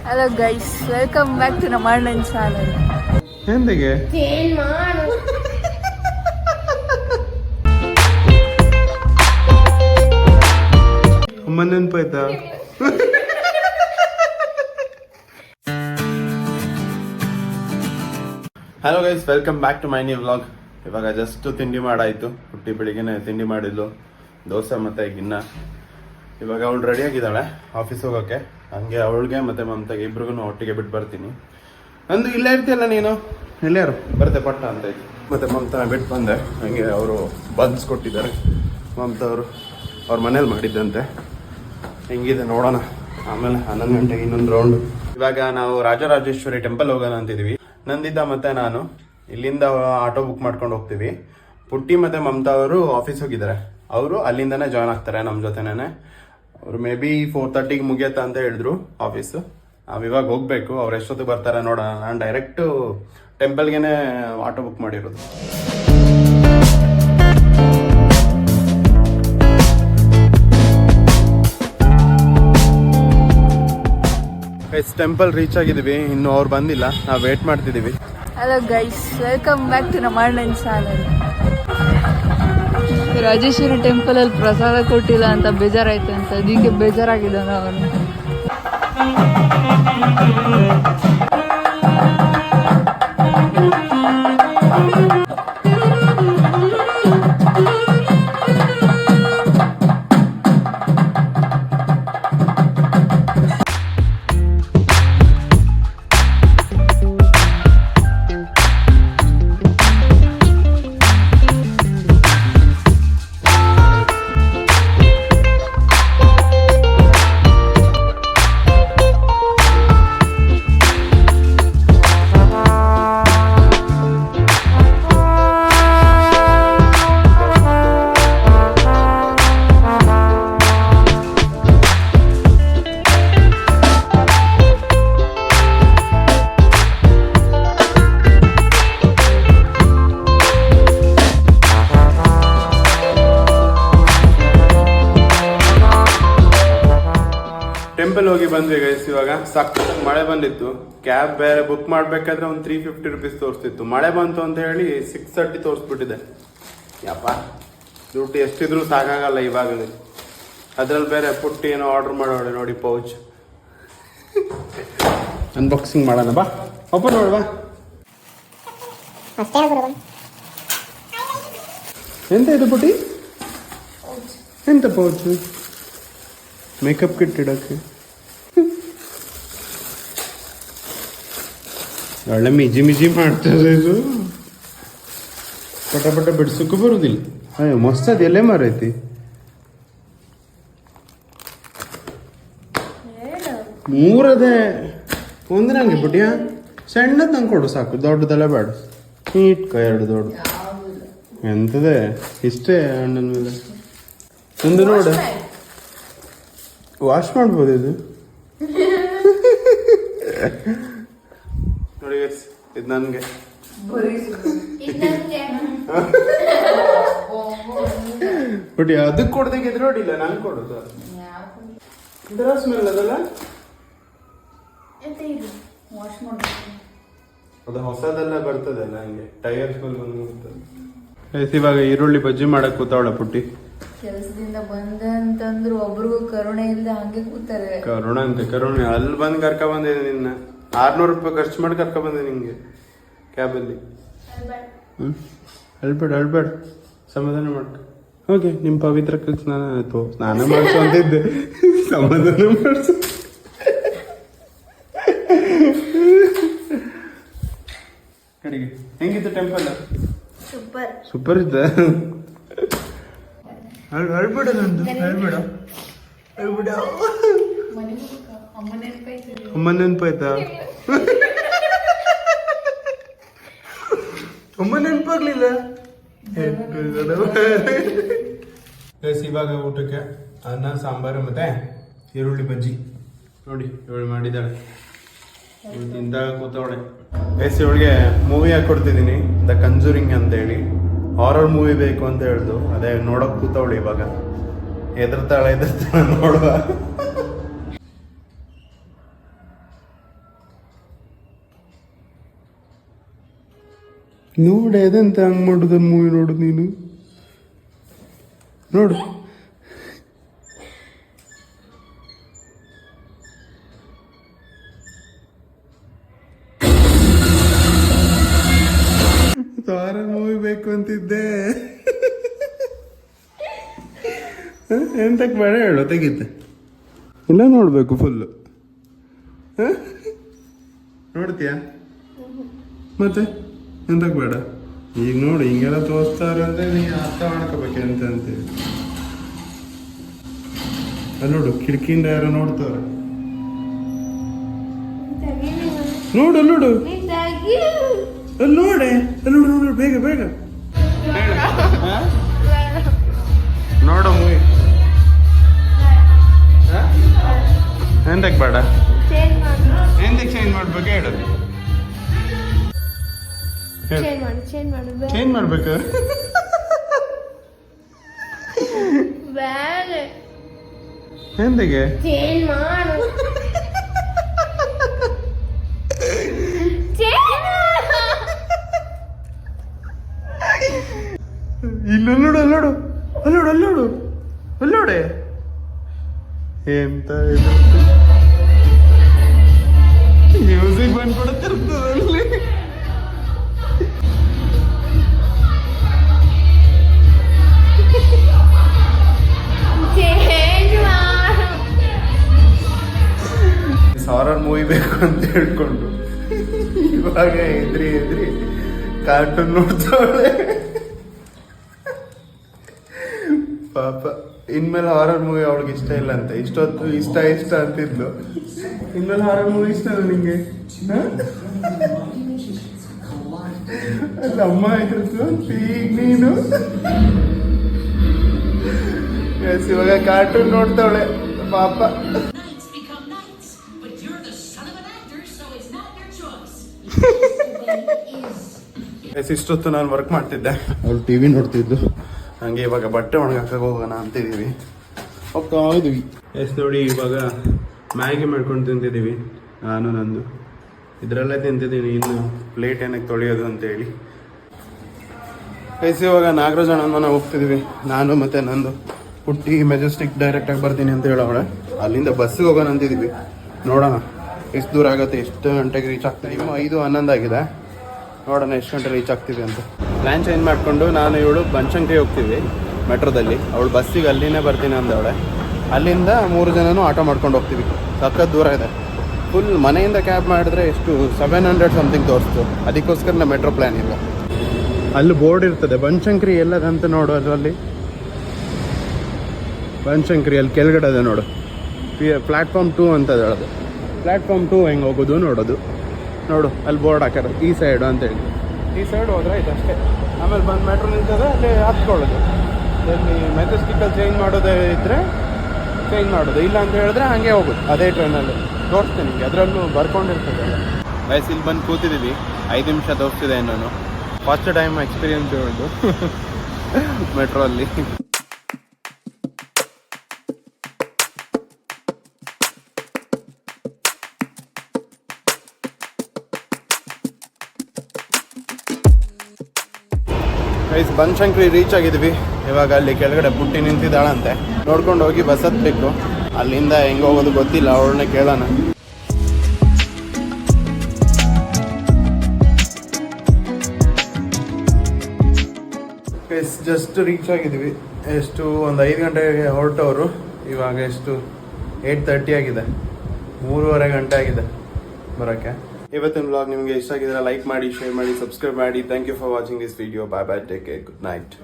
Hello guys, welcome back to ನಮ್ಮ ಅಣ್ಣನ ಚಾನಲ್. ಎಂದಿಗೆ ಅಮ್ಮ ನೆನಪಾಯ್ತಾ? Hello guys, welcome back to my new vlog. ಇವಾಗ ಜಸ್ಟ್ ತಿಂಡಿ ಮಾಡಾಯ್ತು. ಹುಟ್ಟಿ ಬೆಳಿಗ್ಗೆನೆ ತಿಂಡಿ ಮಾಡಿದ್ಲು, ದೋಸೆ ಮತ್ತೆ ಗಿನ್ನ. ಇವಾಗ ಅವಳು ರೆಡಿ ಆಗಿದ್ದಾಳೆ ಆಫೀಸ್ ಹೋಗೋಕ್ಕೆ. ಹಂಗೆ ಅವಳಿಗೆ ಮತ್ತೆ ಮಮತಾಗೆ ಇಬ್ರಿಗೂ ಒಟ್ಟಿಗೆ ಬಿಟ್ಟು ಬರ್ತೀನಿ. ನಂದು ಇಲ್ಲೇ ಇರ್ತೀಯಲ್ಲ ನೀನು, ಇಲ್ಲಾರು ಬರ್ತೆ ಪಟ್ಟ ಅಂತ ಇತ್ತು. ಮತ್ತೆ ಮಮತಾನ ಬಿಟ್ಟು ಬಂದೆ. ಹಂಗೆ ಅವರು ಬನ್ಸ್ ಕೊಟ್ಟಿದ್ದಾರೆ. ಮಮತಾ ಅವರು ಅವ್ರ ಮನೇಲಿ ಮಾಡಿದ್ದಂತೆ. ಹೆಂಗಿದೆ ನೋಡೋಣ. ಆಮೇಲೆ 11 ಗಂಟೆಗೆ ಇನ್ನೊಂದು ರೌಂಡು. ಇವಾಗ ನಾವು ರಾಜರಾಜೇಶ್ವರಿ ಟೆಂಪಲ್ ಹೋಗೋಣ ಅಂತಿದ್ದೀವಿ. ನಂದಿದ್ದ ಮತ್ತೆ ನಾನು ಇಲ್ಲಿಂದ ಆಟೋ ಬುಕ್ ಮಾಡ್ಕೊಂಡು ಹೋಗ್ತೀವಿ. ಪುಟ್ಟಿ ಮತ್ತೆ ಮಮತಾ ಅವರು ಆಫೀಸ್ ಹೋಗಿದ್ದಾರೆ. ಅವರು ಅಲ್ಲಿಂದನೇ ಜಾಯ್ನ್ ಆಗ್ತಾರೆ ನಮ್ಮ ಜೊತೆನೇ. ಅವರು ಮೇ ಬಿ 4:30ಗೆ ಮುಗಿಯತ್ತ ಅಂತ ಹೇಳಿದ್ರು ಆಫೀಸು. ನಾವು ಇವಾಗ ಹೋಗ್ಬೇಕು. ಅವ್ರು ಎಷ್ಟೊತ್ತಿಗೆ ಬರ್ತಾರೆ ನೋಡೋಣ. ನಾನು ಡೈರೆಕ್ಟು ಟೆಂಪಲ್ಗೆ ಆಟೋ ಬುಕ್ ಮಾಡಿರೋದು. ಟೆಂಪಲ್ ರೀಚ್ ಆಗಿದ್ದೀವಿ. ಇನ್ನು ಅವ್ರು ಬಂದಿಲ್ಲ, ನಾವು ವೇಟ್ ಮಾಡ್ತಿದ್ದೀವಿ. Hello guys, welcome back to ನಮ್ಮ ಅಣ್ಣನ ಚಾನಲ್. ರಾಜೇಶ್ವರಿ ಟೆಂಪಲ್ ಅಲ್ಲಿ ಪ್ರಸಾದ ಕೊಟ್ಟಿಲ್ಲ ಅಂತ ಬೇಜಾರಾಯ್ತು ಅಂತ, ಅದಕ್ಕೆ ಬೇಜಾರಾಗಿದ್ದಾನ ಅವನು. ಟೆಂಪಲ್ ಹೋಗಿ ಬಂದ್ವಿ ಗೈಸ್. ಇವಾಗ ಸಖತ್ ಮಳೆ ಬಂದಿತ್ತು. ಕ್ಯಾಬ್ ಬೇರೆ ಬುಕ್ ಮಾಡ್ಬೇಕಾದ್ರೆ ಒಂದು 350 ರುಪೀಸ್ ತೋರಿಸ್ತಿತ್ತು. ಮಳೆ ಬಂತು ಅಂತ ಹೇಳಿ 630 ತೋರಿಸ್ಬಿಟ್ಟಿದೆ. ಯಪ್ಪ, ದುಡ್ಡು ಎಷ್ಟಿದ್ರು ಸಾಕಾಗಲ್ಲ ಇವಾಗಲೇ. ಅದ್ರಲ್ಲಿ ಬೇರೆ ಪುಟ್ಟಿ ಏನೋ ಆರ್ಡರ್ ಮಾಡೋಣ ನೋಡಿ, ಪೌಚ್. ಅನ್ಬಾಕ್ಸಿಂಗ್ ಮಾಡೋಣ ಬಾ. ಓಪನ್ ನೋಡುವ. ಎಂತ ಇದು ಪುಟ್ಟಿ? ಎಂತ ಪೌಚ್? Makeup kit ಇಡೋಕ್ಕೆ. ಒಳ್ಳೆ ಮಿಜಿ ಮಿಜಿ ಮಾಡ್ತಾರೆ ಇದು. ಪಟ ಪಟ ಬಿಡ್ಸಕ್ಕೂ ಬರುದಿಲ್ಲ. ಅಯ್ಯೋ ಮಸ್ತ್ ಅದು. ಎಲ್ಲೇ ಮಾರೈತಿ? ಮೂರದೇ ಒಂದ್ರೆ ಹಂಗೆ ಬಿಟ್ಟಿಯಾ? ಸಣ್ಣದ್ ನಂಗೆ ಕೊಡು ಸಾಕು, ದೊಡ್ಡದೆಲ್ಲ ಬೇಡ. ಇಟ್ಕೊ 2 ದೊಡ್ಡ. ಎಂತದೇ ಇಷ್ಟೇ ಹಣ್ಣನ ಮೇಲೆ ಒಂದು ನೋಡ. ವಾಶ್ ಮಾಡ್ಬೋದು ಇದು. ನೋಡಿ ಇದು ನನಗೆ. ಬಟ್ ಅದಕ್ಕೆ ಕೊಡ್ದಾಗಿದ್ರೆ ನೋಡಿಲ್ಲ, ನಂಗೆ ಕೊಡುದು. ಇದರ ಸ್ಮೆಲ್ ಅದಲ್ಲ, ಅದು ಹೊಸದೆಲ್ಲ ಬರ್ತದಲ್ಲ ಹಂಗೆ ಟೈರ್ ಸ್ಮೆಲ್ ಬಂದ್ಬಿಡ್ತದೆ. ಇವಾಗ ಈರುಳ್ಳಿ ಬಜ್ಜಿ ಮಾಡಕ್ ಕೂತಾವಳ ಪುಟ್ಟಿ. ಕೆಲಸದಿಂದ ಬಂದಂತಂದ್ರು ಒಬ್ರಿಗೂ ಕರುಣೆ ಇಲ್ಲ, ಹಂಗೆ ಕೂತಾರೆ. ಕರುಣೆ ಅಂತೆ ಕರುಣೆ. ಅಲ್ಲಿ ಬಂದು ಕರ್ಕ ಬಂದಿದೆ ನಿನ್ನ. 600 ರೂಪಾಯಿ ಖರ್ಚು ಮಾಡಿ ಕರ್ಕ ಬಂದೆ ನಿಂಗೆ ಕ್ಯಾಬಲ್ಲಿ. ಅಳ್ಬೇಡ ಸಮಾಧಾನ ಮಾಡ್ಕ. ಓಕೆ, ನಿಮ್ಮ ಪವಿತ್ರ ಸ್ನಾನ ಆಯ್ತು. ಸ್ನಾನ ಮಾಡಿಸು ಅಂತಿದ್ದೆ, ಸಮಾಧಾನ ಮಾಡಿಸು. ಕಡೆಗೆ ಹೆಂಗಿತ್ತು ಟೆಂಪಲ್? ಸೂಪರ್ ಇದ್ದ. ಅಳ್ಬೇಡ ನಂದು, ಅಳ್ಬೇಡ. ಅಮ್ಮ ನೆನಪಾಯ್ತಾ? ಅಮ್ಮ ನೆನಪಾಗ್ಲಿಲ್ಲ. ಇವಾಗ ಊಟಕ್ಕೆ ಅನ್ನ ಸಾಂಬಾರು ಮತ್ತೆ ಈರುಳ್ಳಿ ಬಜ್ಜಿ ನೋಡಿ ಇವಳು ಮಾಡಿದ್ದಾಳೆ. ತಿಂದಾಗ ಕೂತವಳೆ. ಇವಳಿಗೆ ಮೂವಿ ಹಾಕೊಡ್ತಿದ್ದೀನಿ, ದ ಕನ್ಜೂರಿಂಗ್ ಅಂತ ಹೇಳಿ. ಹಾರರ್ ಮೂವಿ ಬೇಕು ಅಂತ ಹೇಳ್ದು. ಅದೇ ನೋಡಕ್ ಕೂತವಳು ಇವಾಗ. ಎದುರ್ತಾಳೆ ನೋಡುವ. ನೋಡಿ ಅದೆಂತ ಹಂಗೆ ಮಾಡೋದು ಮೂವಿ ನೋಡು ನೀನು ನೋಡು. ಸಾರ ಮೂವಿ ಬೇಕು ಅಂತಿದ್ದೆ. ಎಂತಕ್ಕೆ ಬೇಡ ಹೇಳು, ತೆಗಿತೆ ಇಲ್ಲ ನೋಡ್ಬೇಕು ಫುಲ್ಲು. ನೋಡ್ತೀಯ ಮತ್ತೆ ಎಂತಕ್ಕೆ ಬೇಡ? ಈಗ ನೋಡಿ ಹಿಂಗೆಲ್ಲ ತೋರಿಸ್ತಾರೆ ಅಂದ್ರೆ ನೀ ಅರ್ಥ ಮಾಡ್ಕೋಬೇಕು ಎಂತ ಅಂತೇಳಿ. ಅಲ್ಲಿ ನೋಡು ಕಿಟಕಿಯಿಂದ ಯಾರೋ ನೋಡ್ತಾರ. ನೋಡು ಅಲ್ಲಿ ನೋಡು, ಅಲ್ಲಿ ನೋಡೆ, ಅಲ್ಲಿ ನೋಡು ನೋಡು ಬೇಗ ಬೇಗ ನೋಡು ಮೂವಿ. ಎಂತಕ್ಕೆ ಬೇಡ? ಎಂತಕ್ಕೆ ಚೇಂಜ್ ಮಾಡ್ಬೇಕು ಹೇಳು. ಚೇಂಜ್ ಮಾಡ್ಬೇಕು ಎಂದಿಗೆ? ಇಲ್ಲ ನೋಡು ಅಲ್ಲೋಡು ಅಲ್ಲೋಡು ಅಲ್ಲೋಡು ಅಲ್ಲೋಡೆ ಎಂತ ಇದು ಮ್ಯೂಸಿಕ್ ಬಂದ್ಕೊಡುತ್ತಿರ್ತದಲ್ಲಿ. ಹಾರರ್ ಮೂವಿ ಬೇಕು ಅಂತ ಹೇಳ್ಕೊಂಡು ಇವಾಗ ಎದ್ರಿ ಕಾರ್ಟೂನ್ ನೋಡ್ತಾಳೆ ಪಾಪ. ಇನ್ಮೇಲೆ ಹಾರರ್ ಮೂವಿ ಅವಳಿಗೆ ಇಷ್ಟ ಇಲ್ಲ ಅಂತ, ಇಷ್ಟೊತ್ತು ಇಷ್ಟ ಅಂತಿದ್ಲು. ಇನ್ಮೇಲೆ ಹಾರರ್ ಮೂವಿ ಇಷ್ಟ ಅಲ್ಲ ನಿಂಗೆ? ಅಲ್ಲ ಅಮ್ಮ ಆಯ್ತು ಈಗ ನೀನು ಇವಾಗ ಕಾರ್ಟೂನ್ ನೋಡ್ತಾವಳೆ ಪಾಪ. ಇಷ್ಟೊತ್ತು ನಾನು ವರ್ಕ್ ಮಾಡ್ತಿದ್ದೆ, ಅವಳು ಟಿವಿ ನೋಡ್ತಿದ್ದು. ಹಂಗೆ ಇವಾಗ ಬಟ್ಟೆ ಒಣಗಾಕ ಹೋಗೋಣ ಅಂತಿದ್ದೀವಿ. ಹೋಗ್ತಾ ಇದ್ವಿ. ನೋಡಿ ಇವಾಗ ಮ್ಯಾಗಿ ಮಾಡ್ಕೊಂಡು ತಿಂತಿದ್ದೀವಿ ನಾನು ನಂದು. ಇದರಲ್ಲೇ ತಿಂತಿದ್ದೀನಿ, ಇನ್ನು ಪ್ಲೇಟ್ ಏನಕ್ಕೆ ತೊಳೆಯೋದು ಅಂತೇಳಿ. ಇವಾಗ ನಾಗರಾಜ್ ಅಣ್ಣನ ಮನೆ ಹೋಗ್ತಿದ್ದೀವಿ ನಾನು ಮತ್ತು ನಂದು. ಪುಟ್ಟಿ ಮೆಜೆಸ್ಟಿಕ್ ಡೈರೆಕ್ಟಾಗಿ ಬರ್ತೀನಿ ಅಂತ ಹೇಳೋಳೆ. ಅಲ್ಲಿಂದ ಬಸ್ಸಿಗೆ ಹೋಗೋಣ ಅಂತಿದ್ದೀವಿ, ನೋಡೋಣ ಎಷ್ಟು ದೂರ ಆಗುತ್ತೆ, ಎಷ್ಟು ಗಂಟೆಗೆ ರೀಚ್ ಆಗ್ತೀವಿ. 5:11 ಆಗಿದೆ, ನೋಡೋಣ ಎಷ್ಟು ಗಂಟೆ ರೀಚ್ ಆಗ್ತೀವಿ ಅಂತ. ಪ್ಲ್ಯಾನ್ ಚೇಂಜ್ ಮಾಡಿಕೊಂಡು ನಾನು ಇವಳು ಬನಶಂಕರಿ ಹೋಗ್ತೀವಿ ಮೆಟ್ರೋದಲ್ಲಿ. ಅವಳು ಬಸ್ಸಿಗೆ ಅಲ್ಲಿನೇ ಬರ್ತೀನಿ ಅಂದವಳೆ. ಅಲ್ಲಿಂದ 3 ಜನನೂ ಆಟೋ ಮಾಡ್ಕೊಂಡು ಹೋಗ್ತೀವಿ. ಸಖತ್ ದೂರ ಇದೆ. ಫುಲ್ ಮನೆಯಿಂದ ಕ್ಯಾಬ್ ಮಾಡಿದ್ರೆ ಎಷ್ಟು 700 ಸಮಥಿಂಗ್ ತೋರಿಸ್ತು. ಅದಕ್ಕೋಸ್ಕರ ಮೆಟ್ರೋ ಪ್ಲ್ಯಾನ್ ಇಲ್ಲ. ಅಲ್ಲಿ ಬೋರ್ಡ್ ಇರ್ತದೆ ಬನಶಂಕರಿ ಎಲ್ಲದಂತ ನೋಡು. ಅದರಲ್ಲಿ ಬನಶಂಕರಿ ಅಲ್ಲಿ ಕೆಳಗಡೆ ಅದೇ ನೋಡು, ಪ್ಲ್ಯಾಟ್ಫಾರ್ಮ್ 2 ಅಂತ ಹೇಳೋದು. ಪ್ಲ್ಯಾಟ್ಫಾರ್ಮ್ 2 ಹೆಂಗೆ ಹೋಗೋದು ನೋಡೋದು. ನೋಡು ಅಲ್ಲಿ ಬೋರ್ಡ್ ಹಾಕ್ಯಾರ ಈ ಸೈಡು ಅಂತೇಳಿ. ಈ ಸೈಡ್ ಹೋದ್ರೆ ಇದಷ್ಟೇ. ಆಮೇಲೆ ಬಂದು ಮೆಟ್ರೋ ನಿಲ್ತದೆ, ಅಲ್ಲಿ ಹತ್ಕೊಳ್ಳೋದು. ಎಲ್ಲಿ ಮೆಜೆಸ್ಟಿಕಲ್ಲಿ ಚೇಂಜ್ ಮಾಡೋದೇ ಇದ್ದರೆ ಚೇಂಜ್ ಮಾಡೋದು, ಇಲ್ಲ ಅಂತ ಹೇಳಿದ್ರೆ ಹಾಗೆ ಹೋಗೋದು ಅದೇ ಟ್ರೈನಲ್ಲಿ. ತೋರಿಸ್ತೀನಿ ನಿಮಗೆ, ಅದರಲ್ಲೂ ಬರ್ಕೊಂಡಿರ್ತದೆ. ಇಲ್ಲಿ ಬಂದು ಕೂತಿದ್ದೀವಿ, 5 ನಿಮಿಷ ತೋರಿಸ್ತಿದೆ ನಾನು. ಫಸ್ಟ್ ಟೈಮ್ ಎಕ್ಸ್ಪೀರಿಯನ್ಸ್ ಹೇಳೋದು ಮೆಟ್ರೋ ಅಲ್ಲಿ. ಬನಶಂಕರಿ ರೀಚ್ ಆಗಿದ್ವಿ. ಇವಾಗ ಅಲ್ಲಿ ಕೆಳಗಡೆ ಪುಟ್ಟಿ ನಿಂತಿದ್ದಾಳಂತೆ, ನೋಡ್ಕೊಂಡು ಹೋಗಿ ಬಸ್ ಹತ್ಬೇಕು. ಅಲ್ಲಿಂದ ಹೆಂಗೆ ಹೋಗೋದು ಗೊತ್ತಿಲ್ಲ, ಅವಳನ್ನೇ ಕೇಳೋಣ. ಜಸ್ಟ್ ರೀಚ್ ಆಗಿದ್ವಿ. ಎಷ್ಟು ಒಂದು 5 ಗಂಟೆಗೆ ಹೊರಟವರು. ಇವಾಗ ಎಷ್ಟು 8:30 ಆಗಿದೆ. 3.5 ಗಂಟೆ ಆಗಿದೆ ಬರೋಕ್ಕೆ. ಇವತ್ತಿನ ವ್ಲಾಗ್ ನಿಮಗೆ ಇಷ್ಟ ಆಗಿದ್ರೆ ಲೈಕ್ ಮಾಡಿ, ಶೇರ್ ಮಾಡಿ, ಸಬ್ಸ್ಕ್ರೈಬ್ ಮಾಡಿ. Thank you for watching this video. Bye bye, take care, good night.